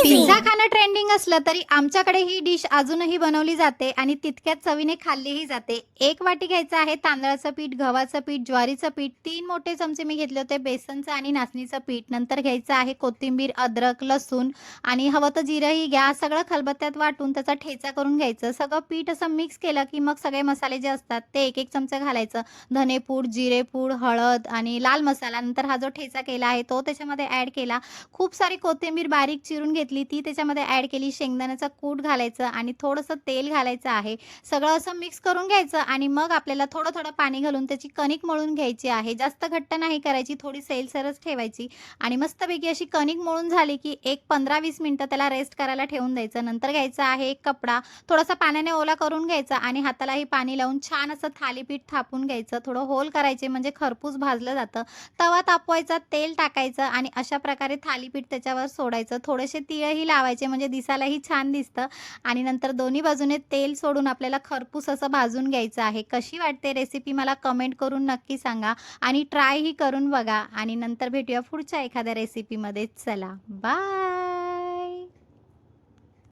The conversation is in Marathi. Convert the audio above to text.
पिझ्झा खाणं ट्रेंडिंग असलं तरी आमच्याकडे ही डिश अजूनही बनवली जाते आणि तितक्याच चवीने खाल्लीही जाते. 1 वाटी घ्यायचं आहे तांदळाचं पीठ, गव्हाचं पीठ, ज्वारीचं पीठ, 3 मोठे चमचे मी घेतले होते बेसनचं आणि नाचणीचं पीठ. नंतर घ्यायचं आहे कोथिंबीर, अद्रक, लसूण आणि हवं तर जिरंही घ्या. सगळं खलबत्त्यात वाटून त्याचा ठेचा करून घ्यायचं. सगळं पीठ असं मिक्स केलं की मग सगळे मसाले जे असतात ते 1-1 चमचा घालायचं. धनेपूड, जिरेपूड, हळद आणि लाल मसाला. नंतर हा जो ठेचा केला आहे तो त्याच्यामध्ये ॲड केला. खूप सारी कोथिंबीर बारीक चिरून घेतली, ती त्याच्यामध्ये ॲड केली. शेंगदाण्याचा कूट घालायचं आणि थोडंसं तेल घालायचं आहे. सगळं असं मिक्स करून घ्यायचं आणि मग आपल्याला थोडं-थोडं पाणी घालून त्याची कणिक मळून घ्यायची आहे. जास्त घट्ट नाही करायची, थोडी सैलसरच ठेवायची आणि मस्तपैकी अशी कणिक मळून झाली, की एक 15-20 मिनिटं त्याला रेस्ट करायला ठेवून द्यायचं. नंतर घ्यायचा आहे एक कपडा, थोडासा पाण्याने ओला करून घ्यायचा आणि हातालाही पाणी लावून छान असं थालीपीठ थापून घ्यायचं. थोडं होल करायचे म्हणजे खरपूस भाजलं जातं. तवा तापवायचा, तेल टाकायचं आणि अशा प्रकारे थालीपीठ त्याच्यावर सोडायचं. थोडेसे तीळही लावायचे म्हणजे दिसायलाही छान दिसतं आणि नंतर दोन्ही बाजूने तेल सोडून आपल्याला खरपूस असं भाजून घ्यायचं आहे. कशी वाटते रेसिपी मला कमेंट करून नक्की सांगा आणि ट्रायही करून बघा आणि नंतर भेटूया पुढच्या एखाद्या रेसिपीमध्ये. चला बाय.